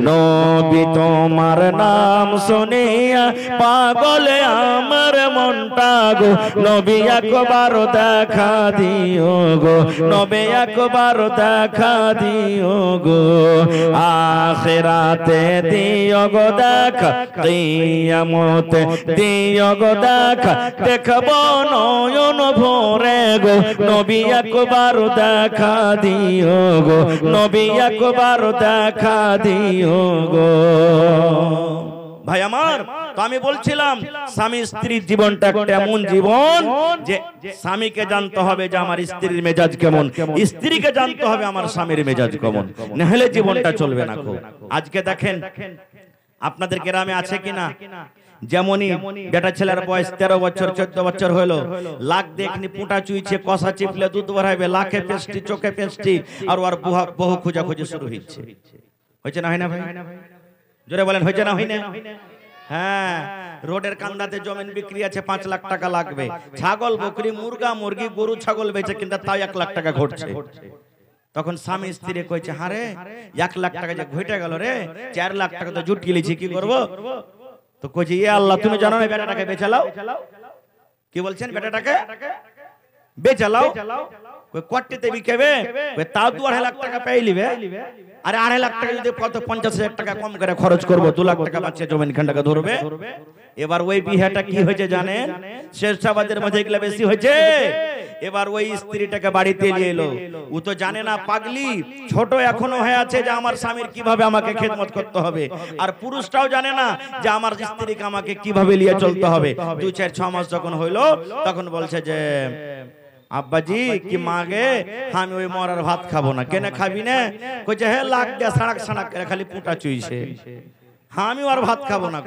নবী তোমার নাম শুনিয়া পাগল আমার মনটা গো, নবী একবার দেখা দিও গো, নবী একবার দেখা দিও গো, আখিরাতে দিও গো দেখা, কিয়ামতে দিও গো দেখা, দেখব নয়ন ভরে গো, নবী একবার দেখা দিও গো, নবী একবার দেখা দিও গো। ভাই আমার, তো আমি বলছিলাম স্বামী স্ত্রীর জীবনটা একটা এমন জীবন যে স্বামীকে জানতে হবে যে আমার স্ত্রীর মেজাজ কেমন, স্ত্রীকে জানতে হবে আমার স্বামীর মেজাজ কেমন, না হলে জীবনটা চলবে না। আজকে দেখেন আপনাদের গ্রামে আছে কিনা, যেমনই বেটা ছেলের বয়স 13 বছর 14 বছর হলো, লাখ দেখনি পুঁটা চুইছে, কষা চিপলে দুধ বাড়াবে, লাখে পেস্টি চোখে পেস্টি, আর ওর বহু খোঁজাখুঁজি শুরু হচ্ছে। হয়েছে না হয় না ভাই? জোরে বলেন হয়েছে না হয় না? হ্যাঁ, রোডের কান্দাতে জমিন বিক্রি আছে, 5 লাখ টাকা লাগবে, ছাগল বকরি মুরগা মুরগি গরু ছাগল বেচে কিন্তু তাও 1 লাখ টাকা ঘটছে। তখন স্বামী স্ত্রী কইছে, হারে 1 লাখ টাকা যে ঘটে গেল রে, 4 লাখ টাকা তো জুটিয়ে লিছি, কি করবো? তো কইছে, ইয়ে আল্লাহ তুমি জানো না বেটাটাকে বেচালাও। কি বলছেন? বেটাটাকে বেচালাও। কই কোটিতে বিকেবে? কই তাও 2.5 লাখ টাকা পেয়ে লিবে। আরে 2.5 লাখ টাকা যদি কত 50,000 টাকা কম করে খরচ করব, 2 লাখ টাকা বাচ্চা জমিন খানটাকে ধরবে। এবার ওই বিহাটা কি হয়েছে জানেন? শেরশাবাদের মধ্যে এগুলা বেশি হয়েছে। এবার ওই স্ত্রীটাকে বাড়িতে নিয়ে এলো, ও তো জানে না পাগলি ছোট এখনো হয়ে আছে যে আমার স্বামীর কিভাবে আমাকে খেদমত করতে হবে, আর পুরুষটাও জানে না যে আমার স্ত্রীকে আমাকে কিভাবে নিয়ে চলতে হবে। 2-4-6 মাস যখন হইলো তখন বলছে যে, আব্বাজি কি মাগে আমি ওই মরার ভাত খাবো না। কেন খাবি না? কইছে হে লাগ দিয়া সাড়াক সাড়াক করে খালি পুঁটা চুইছে, আমি আর ভাত খাবো না।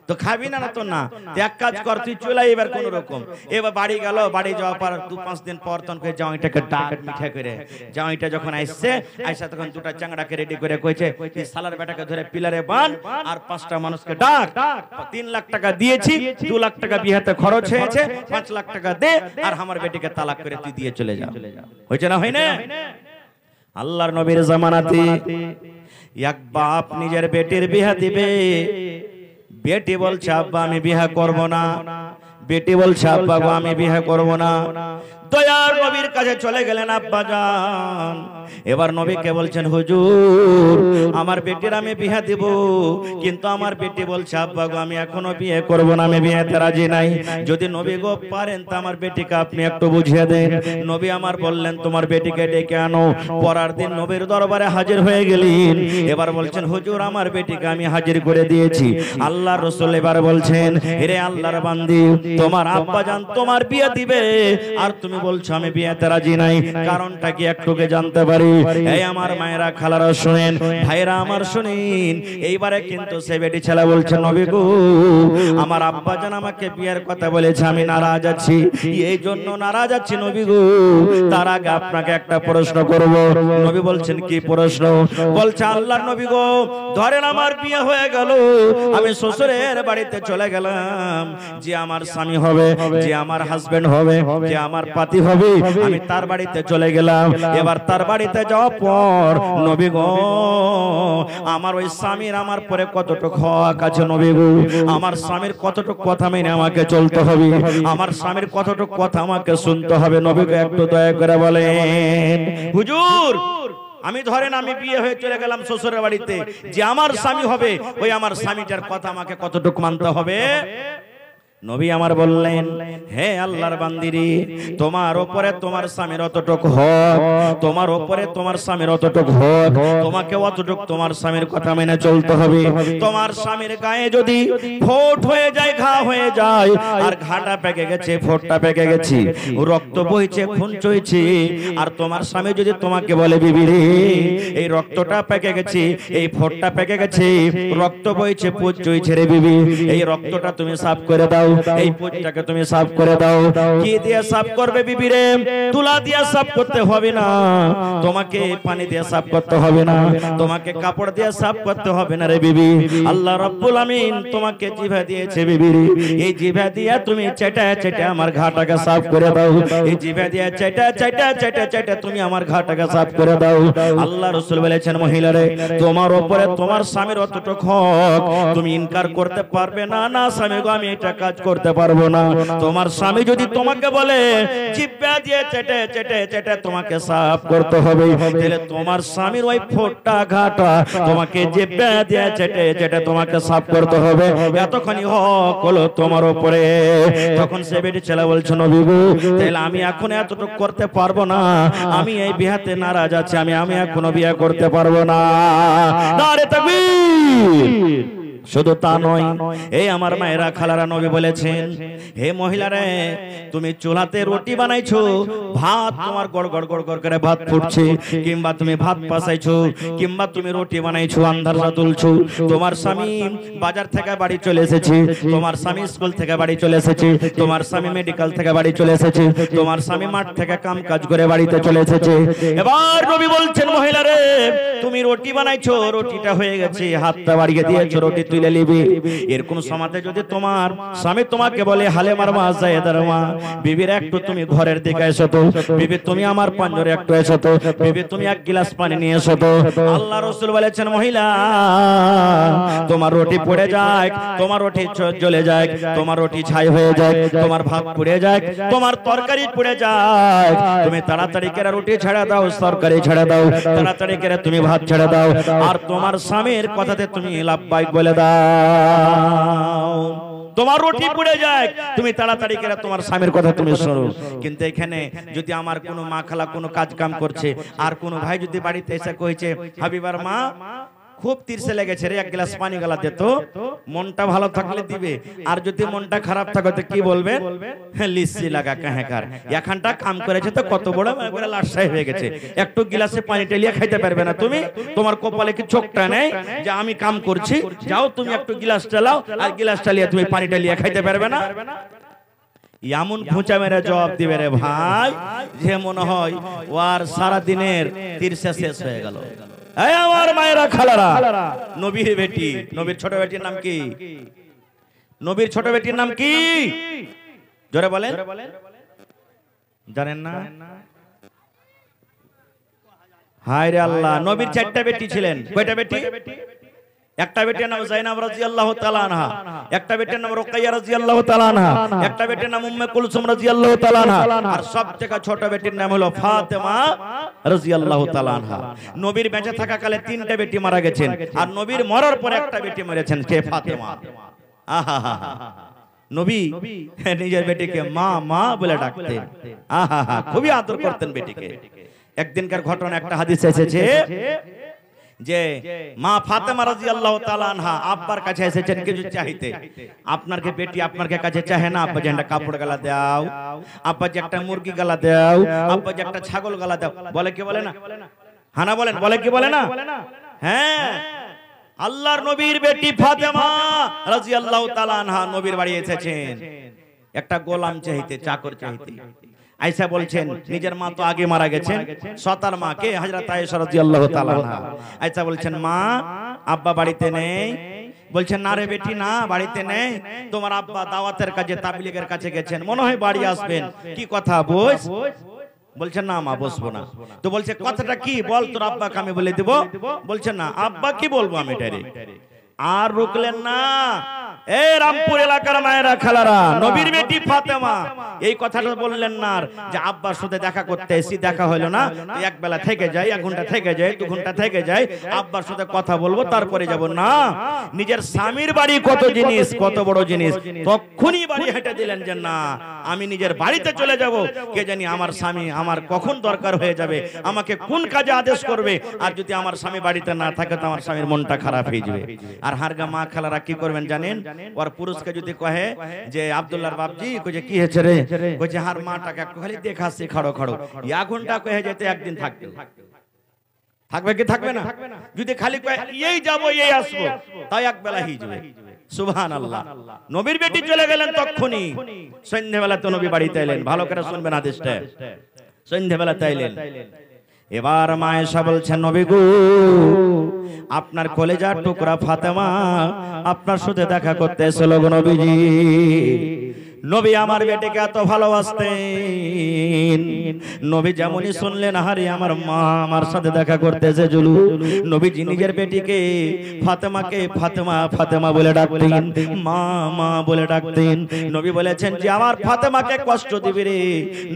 তো খাবি না? না তো না, এক কাজ কর তুই চলে এবার কোন রকম। এবার বাড়ি গেল, বাড়ি যাওয়ার পর 2-5 দিন পর তখন জামাইটাকে ডাক মিঠা করে, জামাইটা যখন আসছে আইসা তখন 2টা চাংড়াকে রেডি করে কইছে, এই শালার বেটাকে ধরে পিলারে বাঁধ আর 5টা মানুষকে ডাক, 3 লাখ টাকা দিয়েছি, 2 লাখ টাকা বিয়েতে খরচ হয়েছে, 5 লাখ টাকা দে আর আমার বেটিকে তালাক করে তুই দিয়ে চলে যা। হয়েছে না হয় না? আল্লাহর নবীর জামানাতে এক বাপ নিজের বেটির বিয়া দিবে, বেটি বলছে আব্বা আমি বিয়া করব না, বেটি বলছে আব্বা গো আমি বিয়া করব না। দয়ার নবীর কাছে চলে গেলেন আব্বা জান। এবার নবীকে বলছেন, হুজুর আমার বেটির আমি বিয়া দিব, কিন্তু আমার বেটি বলছে আব্বা গো আমি এখনো বিয়ে করব না, আমি বিয়েতে রাজি নাই। যদি নবী গো পারেন তো আমার বেটিকে আপনি একটু বুঝিয়ে দেন। নবী আমার বললেন তোমার বেটিকে ডেকে আনো। পরের দিন নবীর দরবারে হাজির হয়ে গেলেন। এবার বলছেন, হুজুর আমার বেটিকে আমি হাজির করে দিয়েছি। আল্লাহর রাসূল এবার বলছেন, হে আল্লাহর বান্দি তোমার আব্বা জান তোমার বিয়ে দিবে আর তুমি বলছো আমি বিয়েতে রাজি নাই, কারণটা কি একটুকে জানতে পারি? এই আমার মায়েরা খালারা শুনেন, ভাইরা আমার শুনেন। এইবারে কিন্তু সে বেটি ছেলে বলছে, নবী গো আমার আব্বা জান আমাকে বিয়ের কথা বলেছে, আমি নারাজ আছি, এই জন্য নারাজ আছি নবী গো। তার আগে আপনাকে একটা প্রশ্ন করব। নবী বলছেন, কি প্রশ্ন? বলছে, আল্লাহর নবী গো ধরেন আমার বিয়ে হয়ে গেল, আমি শ্বশুরের বাড়িতে চলে গেলাম, যে আমার স্বামী হবে, যে আমার হাজবেন্ড হবে, যে আমার পাতি হবে, আমি তার বাড়িতে চলে গেলাম। এবার তার বাড়িতে যাওয়ার পর নবী গো আমার ওই স্বামীর আমার পরে কতটুকু হক আছে নবী গো? আমার স্বামীর কতটুকু কথা মেনে আমাকে চলতে হবে, আমার স্বামীর কতটুকু কথা আমাকে শুনতে হবে। নবী গো একটু দয়া করে বলেন। হুজুর আমি ধরেন আমি বিয়ে হয়ে চলে গেলাম শ্বশুরের বাড়িতে, যে আমার স্বামী হবে ওই আমার স্বামীটার কথা আমাকে কতটুকু মানতে হবে? নবী আমার বললেন, হে আল্লাহর বান্দিরি তোমার উপরে তোমার স্বামীর অতটুকু হক, তোমার উপরে তোমার স্বামীর অতটুকু হক, তোমাকে অতটুকু তোমার স্বামীর কথা মেনে চলতে হবে। তোমার স্বামীর গায়ে যদি ফোট হয়ে যায়, ঘা হয়ে যায়, আর ঘাটা পেকে গেছে, ফোটটা পেকে গেছে, রক্ত বইছে, খুন চইছে, আর তোমার স্বামী যদি তোমাকে বলে, বিবি রে এই রক্তটা পেকে গেছে, এই ফোটটা পেকে গেছে, রক্ত বইছে, পুজ চইছে রে বিবি, এই রক্তটা তুমি সাফ করে দাও, এই পুঁজটাকে তুমি সাফ করে দাও। কি দিয়ে সাফ করবে বিবি রে? তুলা দিয়ে সাফ করতে হবে না, তোমাকে পানি দিয়ে সাফ করতে হবে না, তোমাকে কাপড় দিয়ে সাফ করতে হবে না রে বিবি। আল্লাহ রাব্বুল আমিন তোমাকে জিভা দিয়েছে বিবি রে, এই জিভা দিয়ে তুমি চেটা চেটা আমার ঘাটাকে সাফ করে দাও। এই জিভা দিয়ে চেটা চেটা চেটা চেটা তুমি আমার ঘাটাকে সাফ করে দাও। আল্লাহ রাসূল বলেছেন মহিলারে, তোমার উপরে তোমার স্বামীর অতটুকু হক, তুমি ইনকার করতে পারবে না। না স্বামী গো, আমি এটা কাজ করতে পারবো না। তোমার স্বামী যদি তোমাকে বলে জিভা দিয়ে চেটে চেটে চেটে তোমাকে সাফ করতে হবে, তাহলে তোমার স্বামীর ওই ফোঁটা ঘাটা তোমাকে জিভা দিয়ে চেটে চেটে তোমাকে সাফ করতে হবে। এতখানি হক হলো তোমার উপরে। তখন সে বেটি ছেলে বলছে, নবী গো, তাহলে আমি এখন এতটুকু করতে পারবো না, আমি এই বিয়াতে নারাজ আছি, আমি এখনো বিয়ে করতে পারবো না। নারে তাকবীর। শুধু তা নয়, এই আমার মায়েরা খালারা, নবী বলেছেন, হে মহিলারে, তুমি চুলাতে রুটি বানাইছো, ভাত তোমার গড় গড় গড় গড় করে ভাত ফুটছে, কিংবা তুমি ভাত পাসাইছো, কিংবা তুমি রুটি বানাইছো, আন্ধারটা তুলছো, তোমার স্বামী বাজার থেকে বাড়ি চলে এসেছে, তোমার স্বামী স্কুল থেকে বাড়ি চলে এসেছে, তোমার স্বামী মেডিকেল থেকে বাড়ি চলে এসেছে, তোমার স্বামী মাঠ থেকে কাম কাজ করে বাড়িতে চলে এসেছে। এবার নবী বলছেন, মহিলারে, তুমি রুটি বানাইছো, রুটিটা হয়ে গেছে, হাতটা বাড়িয়ে দিয়েছো, রুটি তুলে নিবি। এরকম সমাজে যদি তোমার স্বামী তোমাকে বলে, হালেমার মা, যায়েদার মা, বিবির একটু তুমি ঘরের দিকে এসো তো, বিবি তুমি আমার পাঞ্জরে একটু এসো তো, বিবি তুমি এক গ্লাস পানি নিয়ে এসো তো। আল্লাহ রাসূল বলেছেন, মহিলা, তোমার রুটি পড়ে যায়, তোমার রুটি জ্বলে যায়, তোমার রুটি ছাই হয়ে যায়, তোমার ভাত পুড়ে যায়, তোমার তরকারি পুড়ে যায়, তুমি তাড়াতাড়ি করে রুটি ছেড়ে দাও, তরকারি ছেড়ে দাও, তাড়াতাড়ি করে তুমি ভাত ছেড়ে দাও, আর তোমার স্বামীর কথাতে তুমি লাভবাইক বলে দাও। তোমার রুটি পুড়ে যায়, তুমি তাড়াতাড়ি করে তোমার স্বামীর কথা তুমি শোনো। কিন্তু এখানে যদি আমার কোনো মা খালা কোনো কাজ কাম করছে, আর কোনো ভাই যদি বাড়িতে এসে কইছে, হাবিবার মা খুব তিরসে লেগেছে রে, এক গ্লাস পানি গালা দে তো, মনটা ভালো থাকলে দিবে, আর যদি মনটা খারাপ থাকে তো কি বলবে, লিসি লাগা কাহেকার, এখানটা কাম করেছে তো কত বড় করে লাশাই হয়ে গেছে, একটু গিলাসে পানি টেলিয়ে খাইতে পারবে না তুমি, তোমার কপালে কি চোখটা নেই যে আমি কাম করছি, যাও তুমি একটু গিলাস টেলাও, আর গিলাস টেলিয়ে তুমি পানি টেলিয়ে খাইতে পারবে না। এমন খুঁচা মেরে জবাব দিবে রে ভাই, যে মনে হয় ওর সারা দিনের তিরসা শেষ হয়ে গেল। এই আমার মায়েরা খালারা, নবীর বেটি, নবীর ছোট বেটির নাম কি? নবীর ছোট বেটির নাম কি? জোরে বলেন, জানেন না? হায় রে আল্লাহ, নবীর চারটা বেটি ছিলেন। কয়টা বেটি? একটা বেটির নাম যায়নাব রাদিয়াল্লাহু তাআলা আনহা, একটা বেটির নাম রুকাইয়া রাদিয়াল্লাহু তাআলা আনহা, একটা বেটির নাম উম্মে কুলসুম রাদিয়াল্লাহু তাআলা আনহা, আর সবথেকে ছোট বেটির নাম হলো ফাতেমা রাদিয়াল্লাহু তাআলা আনহা। নবীর বেঁচে থাকা কালে তিনটা বেটি মারা গেছেন, আর নবীর মরার পরে একটা বেটি মরেছেন, কে? ফাতেমা। আহা, নবী নিজের বেটিকে মা মা বলে ডাকতেন, আহা, খুবই আদর করতেন বেটিকে। একদিনকার ঘটনা, একটা হাদিসে এসেছে যে মা ফাতেমা রাদিয়াল্লাহু তাআলা আনহা আব্বার কাছে এসেছেন কিছু চাইতে। আপনার কে বেটি আপনার কাছে চাহে না, আব্বা যে একটা কাপড় গালা দাও, আব্বা যে একটা মুরগি গালা দাও, আব্বা যে একটা ছাগল গালা দাও, বলে কি বলে না? হানা বলেন, বলে কি বলে না? হ্যাঁ, আল্লাহর নবীর বেটি ফাতেমা রাদিয়াল্লাহু তাআলা আনহা নবীর বাড়ি এসেছেন একটা গোলাম চাইতে, চাকর চাইতে। আয়েশা বলছেন, নিজের মা তো আগে মারা গেছেন, সতার মা কে? হযরত আয়েশা রাদিয়াল্লাহু তাআলা আনহা। আয়েশা বলছেন, মা আব্বা বাড়িতে নেই। বলছেন, না রে বেটি, না বাড়িতে নেই, তোমার আব্বা দাওয়াতের কাজে তাবলীগের কাছে গেছেন, মনে হয় বাড়ি আসবেন, কি কথা বস? বলছেন, না মা বসবো না। তো বলছে, কথাটা কি বল, তোর আব্বাকে আমি বলে দেব। বলছেন, না আব্বা কি বলবো আমি এটারে। আর রুকলেন না। এ রামপুর এলাকার মায়েরা খালারা, নবীর বেটি ফাতেমা এই কথাটা বললেন না যে আব্বার সাথে দেখা করতে এসি, দেখা হলো না, এক বেলা থেকে যাই, এক ঘন্টা থেকে যাই, 2 ঘন্টা থেকে যাই, আব্বার সাথে কথা বলবো তারপরে যাব না। নিজের স্বামীর বাড়ি কত জিনিস, কত বড় জিনিস, তখনই বাড়ি হেঁটে দিলেন যে না, আমি নিজের বাড়িতে চলে যাব, কে জানি আমার স্বামী আমার কখন দরকার হয়ে যাবে, আমাকে কোন কাজে আদেশ করবে, আর যদি আমার স্বামী বাড়িতে না থাকে তো আমার স্বামীর মনটা খারাপ হয়ে যাবে। আর হারগা মা খালারা কি করবেন জানেন? ওর পুরুষকে যদি কহে যে আব্দুল্লাহর বাপজি কইছে কি হয়েছে রে, কইছে হার মাটাকে একটু খালি দেখাচ্ছে খড়ো খড়ো, 1 ঘন্টা কহে যেতে একদিন থাকবে, থাকবে কি থাকবে না? যদি খালি কয়ে এই যাব এই আসবো, তাই এক বেলা হয়ে যাবে। সুবহানাল্লাহ। নবীর বেটি চলে গেলেন তখনই। সন্ধ্যাবেলা তো নবী বাড়িতে এলেন, ভালো করে শুনবেন হাদিসটা। সন্ধ্যাবেলা এলেন, এবার মা আয়েশা বলছেন, নবী গো, আপনার কলেজার টুকরা ফাতেমা আপনার সাথে দেখা করতে এসেছিল গো নবীজি। নবী আমার বেটিকে এত ভালোবাসতেন। নবী যেমনই শুনলেন, হারি আমার মা আমার সাথে দেখা করতে এসেছিল, নবীজি নিজের বেটিকে ফাতেমাকে ফাতেমা ফাতেমা বলে ডাকতেন, মা মা বলে ডাকতেন। নবী বলেছেন যে আমার ফাতেমাকে কষ্ট দিবি রে,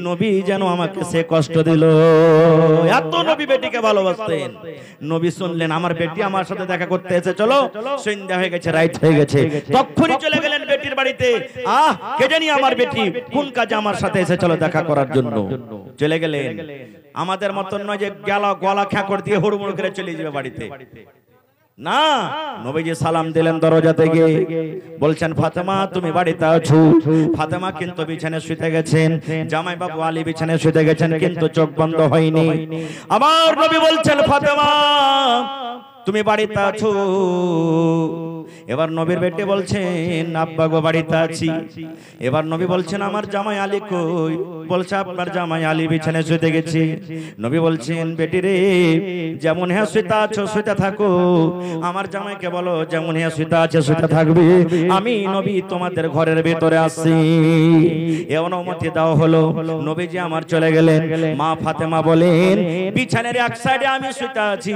নবী যেন আমাকে সে কষ্ট দিল। এত নবী বেটিকে ভালোবাসতেন। নবী শুনলেন আমার বেটি আমার সাথে দেখা করতে এসে, চলো সন্ধ্যা হয়ে গেছে, রাইট হয়ে গেছে, তখনই চলে গেলেন বেটির বাড়িতে। কে জানি আমার বেটি কোন কাজে আমার সাথে এসে, চলো দেখা করার জন্য চলে গেলেন। আমাদের মতন নয় যে গলা খ্যাকড় দিয়ে হুড়মুড় করে চলে যাবে বাড়িতে, না। নবীজি সালাম দিলেন দরজা থেকে, বলছেন ফাতেমা তুমি বাড়িতে আছো। ফাতেমা কিন্তু বিছানায় শুতে গেছেন, জামাই বাবু আলী বিছানায় শুতে গেছেন, কিন্তু চোখ বন্ধ হয়নি। আমার নবী বলছেন ফাতেমা তুমি বাড়িতে আছো। এবার নবীর বেটি বলছেন আব্বা গো বাড়িতে আছি। এবার নবী বলছেন আমার জামাই আলী কই? বলছে আপনার জামাই আলী বিছানায় শুতে গেছে। নবী বলছেন বেটি রে, যেমন হ্যাঁ শুতে আছো শুতে থাকো, আমার জামাইকে বলো যেমন হ্যাঁ শুতে আছে শুতে থাকবে, আমি নবী তোমাদের ঘরের ভিতরে আসছি। এ অনুমতি দেওয়া হলো। নবীজি আমার চলে গেলেন। মা ফাতেমা বলেন বিছানার এক সাইডে আমি শুতে আছি,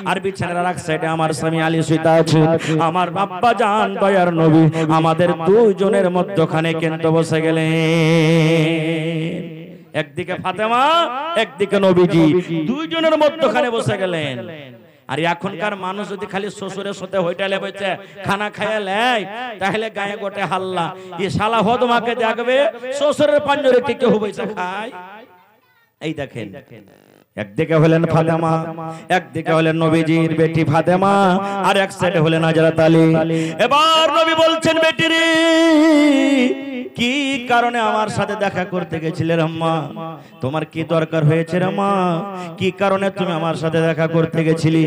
আর বিছানার এক সাইডে আমার স্বামী আলী শুতে আছে। আমার আব্বা জান দয়ার নবী আমাদের দুইজনের মধ্যখানে কিন্তু বসে গেলেন। একদিকে ফাতেমা, একদিকে নবীজি, দুইজনের মধ্যখানে বসে গেলেন। আর এখনকার মানুষ যদি খালি শ্বশুরের সাথে হোটেলে বসে খানা খাইয়া লেয়, তাহলে গায়ে গোটে হাল্লা, এই শালা হদমাকে দেখবে শ্বশুরের পাঞ্জরে টিকে বসে খায়। এই দেখেন, একদিকে হলেন ফাতেমা, একদিকে হলেন নবীজির বেটি ফাতেমা, আর এক সাইডে হলেন হযরত আলী। এবার নবী বলছেন বেটি রে, কি কারণে আমার সাথে দেখা করতে গেছিলে রে মা? তোমার কি দরকার হয়েছে রে মা? কি কারণে তুমি আমার সাথে দেখা করতে গেছিলি?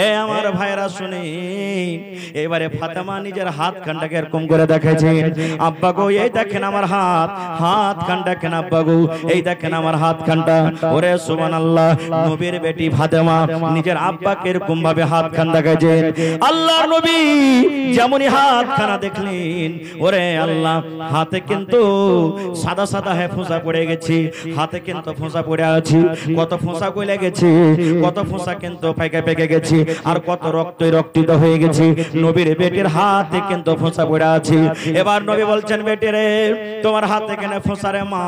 এ আমার ভাইরা শুনে, এবারে ফাতেমা নিজের হাত খানটাকে এরকম করে দেখাইছে, আব্বা গো এই দেখেন আমার হাত খানটা কেন আব্বা গো, এই দেখেন আমার হাত খানটা। ওরে সুবহানাল্লাহ, নবীর বেটি ফাতেমা নিজের আব্বাকে এরকম ভাবে হাত খান দেখাইছে। আল্লাহর নবী যেমনই হাত খানা দেখলেন, ওরে আল্লাহ, হাতে কিন্তু সাদা সাদা ফোঁসা পড়ে গেছে, হাতে কিন্তু ফোঁসা পড়ে আছে, কত ফোঁসা গলে গেছে, কত ফোঁসা কিন্তু পেকে পেকে গেছে, আর কত রক্তই রক্তিত হয়ে গেছে। নবীর বেটির হাতে কিন্তু ফোঁসা পড়ে আছে। এবার নবী বলছেন বেটি রে, তোমার হাতে কেন ফোঁসা রে মা?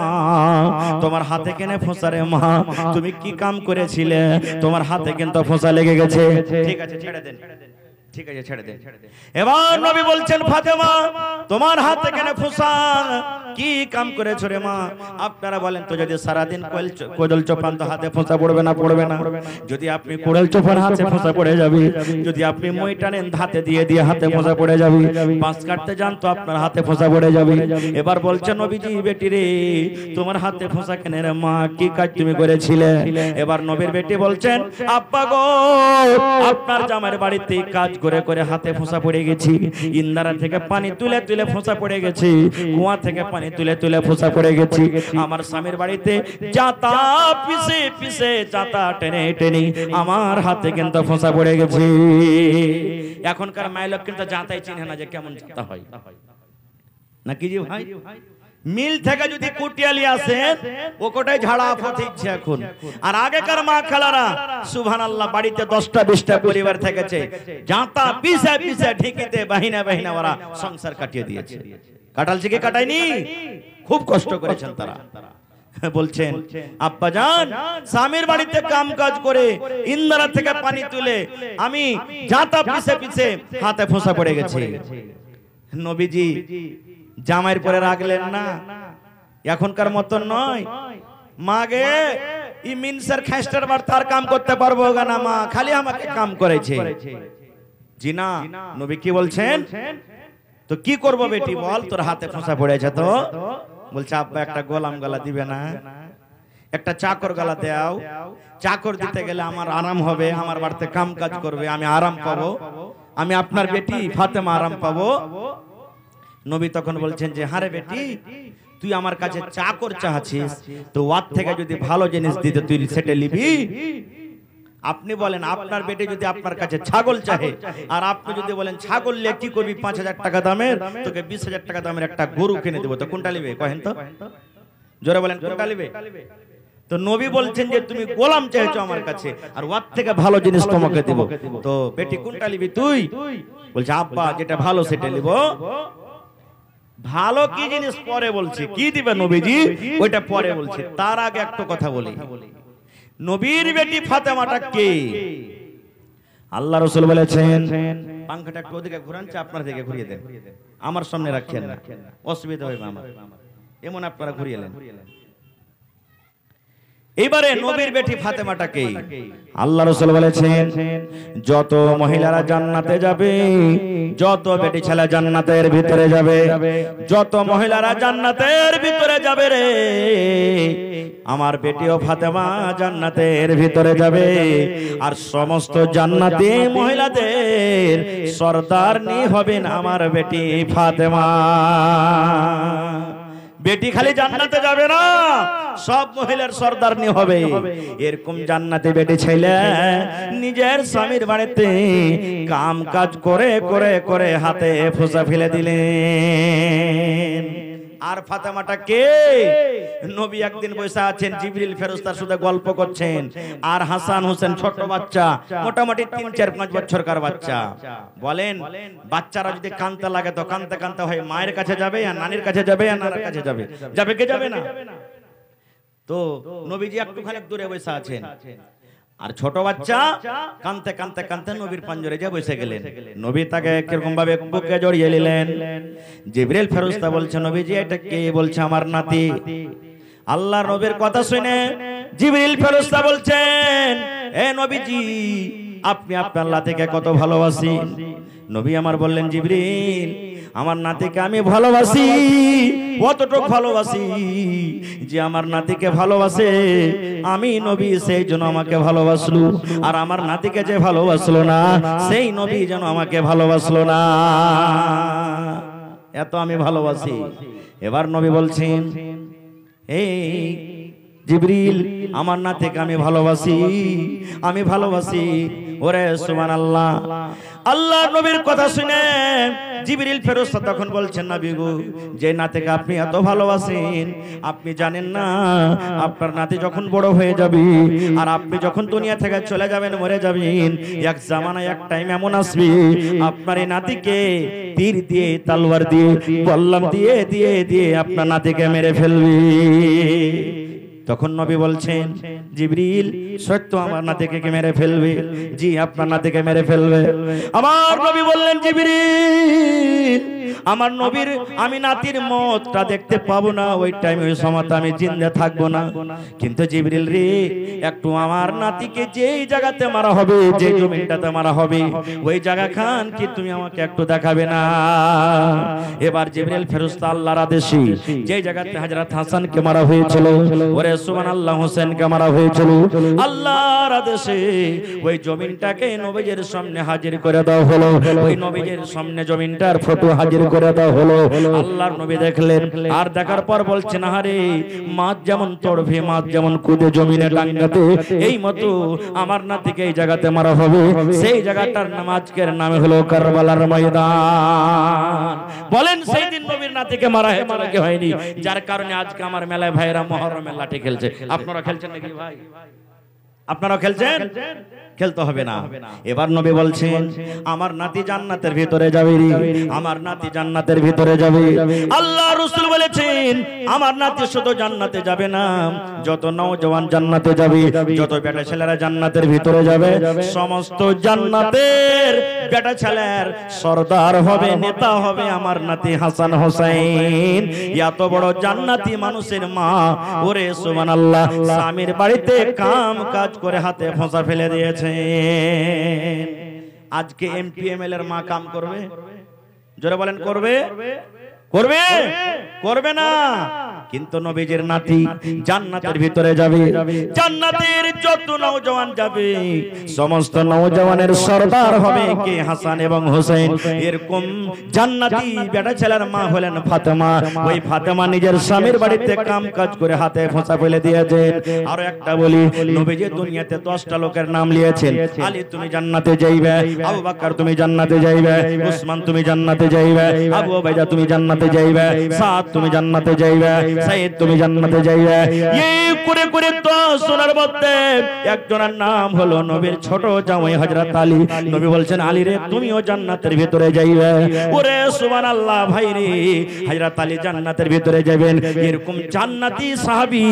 তোমার হাতে কেন ফোঁসা রে মা? তুমি কি কাম করেছিলে? তোমার হাতে কিন্তু ফোঁসা লেগে গেছে। ঠিক আছে ছেড়ে দেন, ঠিক আছে ছেড়ে দেন। এবার নবী বলছেন ফাতেমা তোমার হাতে কেন ফোঁসা? কি কাম করেছো রে মা? আপনারা বলেন তো, যদি সারাদিন কোদল চোপান তো হাতে ফোঁসা পড়বে না? পড়বে না। যদি আপনি কোদল চোপান হাতে ফোঁসা পড়ে যাবে, যদি আপনি মই টানেন হাতে দিয়ে দিয়ে হাতে ফোঁসা পড়ে যাবে, বাঁশ কাটতে যান তো আপনার হাতে ফোঁসা পড়ে যাবে। এবার বলছেন নবীজি বেটি রে, তোমার হাতে ফোঁসা কেন রে মা? কি কাজ তুমি করেছিলে? এবার নবীর বেটি বলছেন আব্বা গো, আপনার জামাইয়ের বাড়িতে কাজ করে করে হাতে ফোঁসা পড়ে গেছি, ইন্দারা থেকে পানি তুলে তুলে ফোঁসা পড়ে গেছি, কুয়া থেকে পানি তুলে তুলে ফোঁসা পড়ে গেছি, আমার স্বামীর বাড়িতে জাতা পিছে পিছে জাতা টেনে টেনে আমার হাতে কিন্তু ফোঁসা পড়ে গেছে। এখনকার মাইলক কিন্তু জাতাই চিনে না যে কেমন জাতা হয়, নাকি জি ভাই? মিল থেকে যদি কুটিয়ালি আসেন, ও কোটাই ঝাড়া ফথিচ্ছে এখন। আর আগেকার মা খালারা সুবহানাল্লাহ বাড়িতে 10টা 20টা পরিবার থেকেছে, জাঁতা পিছে পিছে ঢিকিতে বাহিনা বাহিনা ওরা সংসার কাটিয়ে দিয়েছে। কাটালছে কি কাটায়নি? খুব কষ্ট করেছেন তারা। বলছেন আব্বা জান, স্বামীর বাড়িতে কাম কাজ করে ইন্দারা থেকে পানি তুলে আমি জাঁতা পিছে পিছে হাতে ফোঁসা পড়ে গেছে। নবীজি জামাইয়ের পরে রাখলেন না, এখনকার মতন নয়। মাগে ই মিনসার খাস্টার বার তার কাম করতে পারবো না মা, খালি আমাকে কাম করেছে। জি না, নবী কি বলছেন? তো কি করব বেটি বল, তোর হাতে ফোঁসা পড়েছে তো? বলছে আব্বা একটা গোলাম গলা দিবে না? একটা চাকর গলা দাও। চাকর দিতে গেলে আমার আরাম হবে, আমার বাড়িতে কাম কাজ করবে, আমি আরাম পাবো। আমি আপনার বেটি ফাতেমা আরাম পাবো। নবী তখন বলছেন যে হারে বেটি, তুই আমার কাছে চাকর চাচ্ছিস, তো ওয়ার থেকে যদি ভালো জিনিস দিতে তুই সেটা নিবি। আপনি বলেন আপনার বেটে যদি আপনার কাছে ছাগল চাহে, আর আপনি যদি বলেন ছাগল নিয়ে কি করবি 5,000 টাকা দামের, তোকে 20,000 টাকা দামের একটা গরু কিনে দেবো, তো কোনটা নিবে কহেন তো? জোরে বলেন কোনটা নিবে? তো নবী বলছেন যে তুমি গোলাম চাইছো আমার কাছে, আর ওর থেকে ভালো জিনিস তোমাকে দেব, তো বেটি কোনটা নিবি তুই? বলছে আব্বা যেটা ভালো সেটা নিব। ভালো কি জিনিস পরে বলছে, কি দিবে নবীজি ওইটা পরে বলছে। তার আগে একটা কথা বলি, নবীর বেটি ফাতেমাটা কে? আল্লাহ রাসূল বলেছেন, পাংখাটা একটু ওদিকে ঘুরান, আপনার দিকে ঘুরিয়ে দেন, আমার সামনে রাখেন না, অসুবিধা হবে আমার, এমন আপনারা ঘুরিয়েলেন। এবারে নবীর বেটি ফাতেমাটা কে? আল্লাহ রাসূল বলেছেন, যত মহিলারা জান্নাতে যাবে, যত বেটি ছেলে জান্নাতের ভিতরে যাবে, যত মহিলারা জান্নাতের ভিতরে যাবে রে, আমার বেটিও ফাতেমা জান্নাতের ভিতরে যাবে। আর সমস্ত জান্নাতি মহিলাদের সরদারনি হবেন আমার বেটি ফাতেমা। বেটি খালি জান্নাতে যাবে না, সব মহিলার সরদারনি হবে। এরকম জান্নাতে বেটি ছেলে নিজের স্বামীর বাড়িতে কাম কাজ করে করে করে হাতে ফোঁসা ফেলে দিলেন। আর ফাতেমাটা কে? নবী একদিন বসে আছেন, জিবরিল ফেরেশতা সাথে গল্প করছেন, আর হাসান হোসেন ছোট বাচ্চা, মোটামুটি 3-4-5 বছরকার বাচ্চা। বলেন বাচ্চারা যদি কাঁদতে লাগে তো কাঁদতে কাঁদতে হয় মায়ের কাছে যাবে, আর নানির কাছে যাবে, আর নানার কাছে যাবে, যাবে কে যাবে না? তো নবীজি একটুখানি দূরে বসে আছেন, আর ছোট বাচ্চা কাঁদতে কাঁদতে কাঁদতে নবীর পাঞ্জরে যা বসে গেলেন। নবী তাকে কিরকম ভাবে বুকে জড়িয়ে নিলেন। জিবরিল ফেরেশতা বলছে, নবীজি এটা কে? বলছে আমার নাতি। আল্লাহ নবীর কথা শুনে জিবরিল ফেরেশতা বলছেন, এ নবীজি আপনি আপনার নাতিকে কত ভালোবাসেন? নবী আমার বললেন, জিবরিল আমার নাতিকে আমি ভালোবাসি, কতটুকু ভালোবাসি যে আমার নাতিকে ভালোবাসে আমি নবী, সেই জন্য আমাকে ভালোবাসলো, আর আমার নাতিকে যে ভালোবাসলো না সেই নবী যেন আমাকে ভালোবাসলো না, এত আমি ভালোবাসি। এবার নবী বলছেন, এই জিবরিল আমার নাতিকে আমি ভালোবাসি, আমি ভালোবাসি। ওরে সুবহানাল্লাহ। আল্লাহ নবীর কথা শুনে জিবরিল ফেরেশতা তখন বলছেন, নবী গো যে নাতিকে আপনি এত ভালোবাসেন, আপনি জানেন না আপনার নাতি যখন বড় হয়ে যাবে, আর আপনি যখন দুনিয়া থেকে চলে যাবেন, মরে যাবেন, এক জামানায় এক টাইম এমন আসবে আপনার এই নাতিকে তীর দিয়ে, তলোয়ার দিয়ে, বল্লম দিয়ে দিয়ে দিয়ে আপনার নাতিকে মেরে ফেলবে। তখন নবী বলছেন, জিবরিল সত্য আমার নাতিকে মেরে ফেলবে? জি আপনার নাতিকে মেরে ফেলবে। আমার নবী বললেন, জিবরিল আমার নবীর আমি নাতির মতটা দেখতে পাবো না, ওই টাইমে ওই সময়তে আমি জিন্দা থাকবো না, কিন্তু জিবরিল রে একটু আমার নাতিকে যেই জায়গাতে মারা হবে, যে জমিনটাতে মারা হবে, ওই জায়গা খান কি তুমি আমাকে একটু দেখাবে না? এবার জিবরিল ফেরেশতা আল্লাহর আদেশে যেই জায়গাতে হযরত হাসানকে মারা হয়েছিল, ওরে সুবহানাল্লাহ হোসেনকে মারা হয়েছিল, আল্লাহর আদেশে ওই জমিনটাকে নবীজির সামনে হাজির করে দেওয়া হলো। ওই নবীজির সামনে জমিনটার ফটো হাজির করে দেওয়া হলো। আল্লাহর নবী দেখলেন, আর দেখার পর বলছেন, আরে মাছ যেমন তড়বে, মাছ যেমন কুদে জমিনে ডাঙ্গাতে, এই মতো আমার নাতিকে এই জায়গাতে মারা হবে। সেই জায়গাটার নাম আজকের নামে হলো কারবালার ময়দান। বলেন সেই দিন নবীর নাতিকে মারা হয়নি, যার কারণে আজকে আমার মেলায় ভাইরা মুহররমের লাঠি খেলছে। আপনারা খেলছেন নাকি ভাই? আপনারা খেলছেন? খেলতে হবে না। এবার নবী বলছেন, আমার নাতি জান্নাতের ভিতরে যাবে, আমার নাতি জান্নাতের ভিতরে যাবে। আল্লাহ রাসূল বলেছেন, আমার নাতি শুধু জান্নাতে যাবে না, যত নওজওয়ান জান্নাতে যাবে, যত বেটা ছেলেরা জান্নাতের ভিতরে যাবে, সমস্ত জান্নাতের বেটা ছেলের সরদার হবে, নেতা হবে আমার নাতি হাসান হোসেন। এত বড় জান্নাতি মানুষের মা, ওরে সুবহানাল্লাহ, স্বামীর বাড়িতে কাম কাজ করে হাতে ফোঁসা ফেলে দিয়েছে। আজকে এমপি এমএলএ এর মা কাম করবে? জোরে বলেন করবে? করবে? করবে না। কিন্তু নবীজির নাতি জান্নাতের ভিতরে যাবে। জান্নাতের যত নওজওয়ান যাবে সমস্ত নওজওয়ানের সরদার হবে কে? হাসান এবং হোসেন। এরকম জান্নাতি বেটা ছেলের মা হলেন ফাতেমা। ওই ফাতেমা নিজের স্বামীর বাড়িতে কাম কাজ করে হাতে খোঁচা ফেলে দিয়েছেন। আরো একটা বলি, নবীজি দুনিয়াতে 10টা লোকের নাম নিয়েছেন। আলী তুমি জান্নাতে যাইবে, আবু বকর তুমি জান্নাতে যাইবে, উসমান তুমি জান্নাতে যাইবে, আবু উবাইদা তুমি জান্নাতে যাইবে, সাদ তুমি জান্নাতে যাইবে, সাইদ তুমি জান্নাতে যাইবে। এই করে করে 10 জনের মধ্যে একজনের নাম হলো নবীর ছোট জামাই হযরত আলী। নবী বলছেন আলী রে তুমিও জান্নাতের ভিতরে যাইবে। ওরে সুবহানাল্লাহ ভাই রে, হযরত আলী জান্নাতের ভিতরে যাবেন। এরকম জান্নাতি সাহাবী,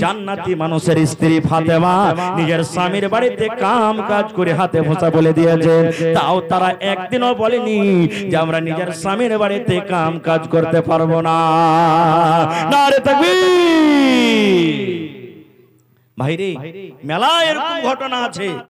জান্নাতি মানুষের স্ত্রী ফাতেমা নিজের স্বামীর বাড়িতে কাম কাজ করে হাতে ভোঁচা বলে দিয়েছে। তাও তারা একদিনও বলেনি যে আমরা নিজের স্বামীর বাড়িতে কাম কাজ করতে পারবো না। নারে তাকবীর। ভাইরে মেলা এরকম ঘটনা আছে।